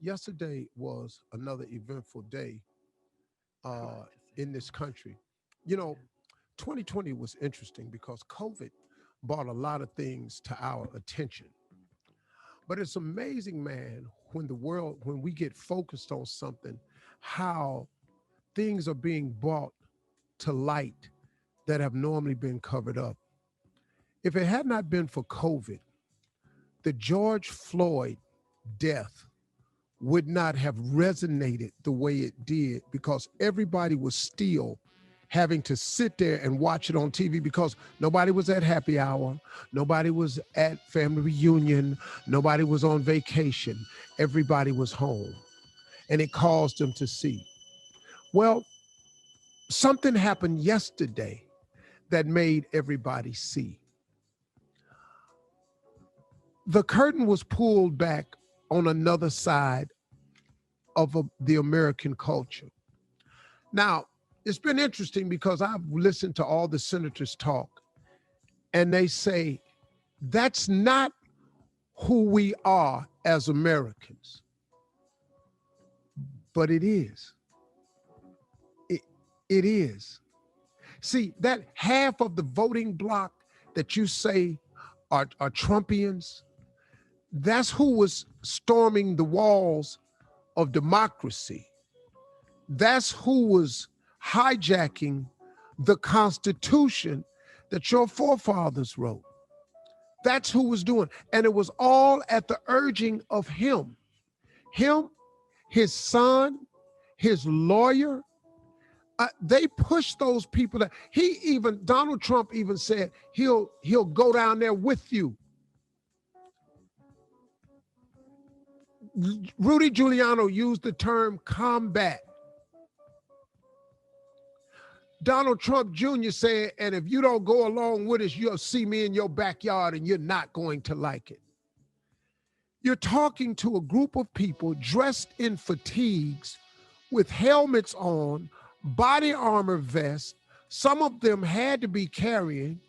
Yesterday was another eventful day uh, Correct. in this country. You know, 2020 was interesting because COVID brought a lot of things to our attention. But it's amazing, man, when we get focused on something, how things are being brought to light that have normally been covered up. If it had not been for COVID, the George Floyd death would not have resonated the way it did because everybody was still having to sit there and watch it on TV because nobody was at happy hour, nobody was at family reunion, nobody was on vacation. Everybody was home, and it caused them to see. Well, something happened yesterday that made everybody see. The curtain was pulled back on another side of the American culture. Now, it's been interesting because I've listened to all the senators talk, and they say that's not who we are as Americans, but it is. It, it is. See, that half of the voting bloc that you say are Trumpians, that's who was storming the walls of democracy. That's who was hijacking the Constitution that your forefathers wrote. That's who was doing. And it was all at the urging of him. Him, his son, his lawyer. They pushed those people that Donald Trump even said he'll go down there with you. Rudy Giuliani used the term combat. Donald Trump Jr. said, and if you don't go along with us, you'll see me in your backyard and you're not going to like it. You're talking to a group of people dressed in fatigues with helmets on, body armor vests. Some of them had to be carrying,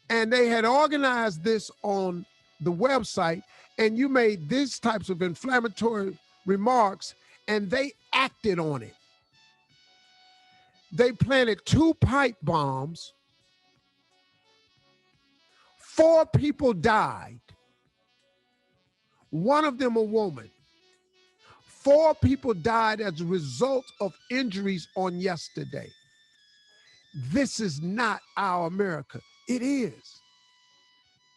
and they had organized this on the website, and you made these types of inflammatory remarks, and they acted on it. They planted 2 pipe bombs. 4 people died. One of them a woman. 4 people died as a result of injuries on yesterday. This is not our America. It is.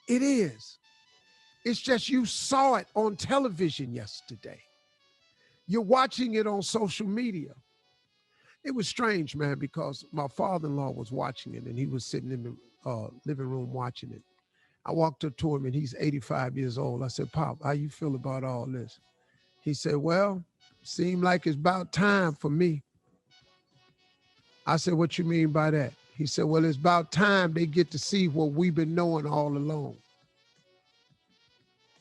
It is. It's just you saw it on television yesterday. You're watching it on social media. It was strange, man, because my father-in-law was watching it and he was sitting in the living room watching it. I walked up to him and he's 85 years old. I said, Pop, how you feel about all this? He said, well, seemed like it's about time for me. I said, what you mean by that? He said, well, it's about time they get to see what we've been knowing all along.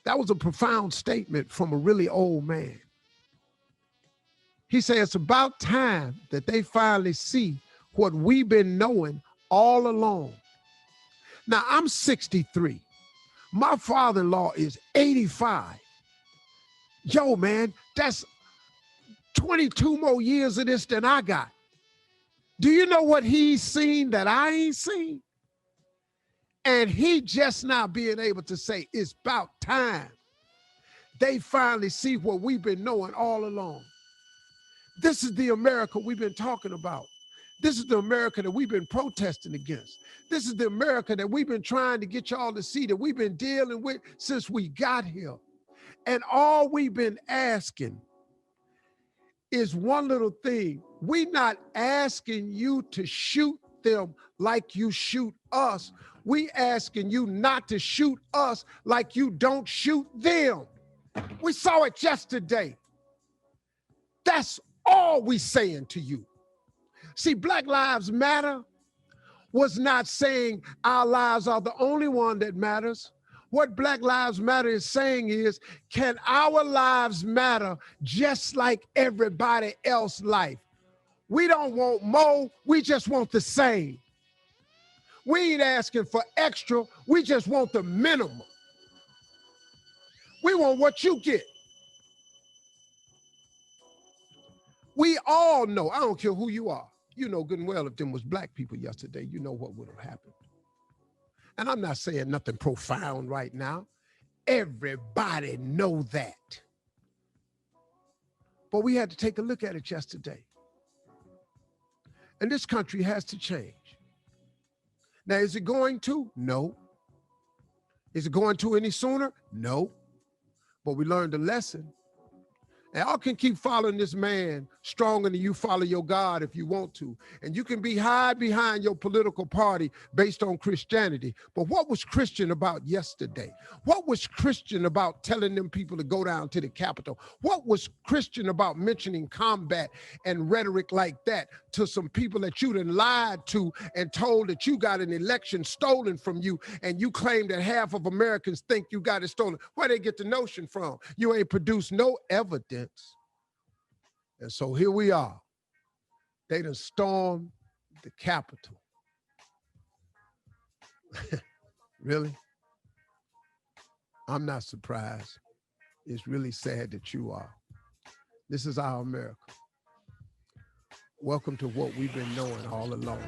That was a profound statement from a really old man. He said, it's about time that they finally see what we've been knowing all along. Now, I'm 63. My father-in-law is 85. Yo, man, that's 22 more years of this than I got. Do you know what he's seen that I ain't seen? And he just now being able to say, it's about time they finally see what we've been knowing all along. This is the America we've been talking about. This is the America that we've been protesting against. This is the America that we've been trying to get y'all to see, that we've been dealing with since we got here. And all we've been asking is one little thing. We're not asking you to shoot them like you shoot us. We asking you not to shoot us like you don't shoot them. We saw it yesterday. That's all we saying to you. See, Black Lives Matter was not saying our lives are the only one that matters. What Black Lives Matter is saying is, can our lives matter just like everybody else's life? We don't want more, we just want the same. We ain't asking for extra, we just want the minimum. We want what you get. We all know, I don't care who you are. You know good and well if them was black people yesterday, you know what would have happened. And I'm not saying nothing profound right now. Everybody know that. But we had to take a look at it yesterday. And this country has to change. Now, is it going to? No. Is it going to any sooner? No. But we learned a lesson. And y'all can keep following this man stronger than you follow your God if you want to. And you can be hide behind your political party based on Christianity. But what was Christian about yesterday? What was Christian about telling them people to go down to the Capitol? What was Christian about mentioning combat and rhetoric like that to some people that you done lied to and told that you got an election stolen from you, and you claim that half of Americans think you got it stolen? Where they get the notion from? You ain't produced no evidence. And so here we are. They done stormed the Capitol. Really? I'm not surprised. It's really sad that you are. This is our America. Welcome to what we've been knowing all along.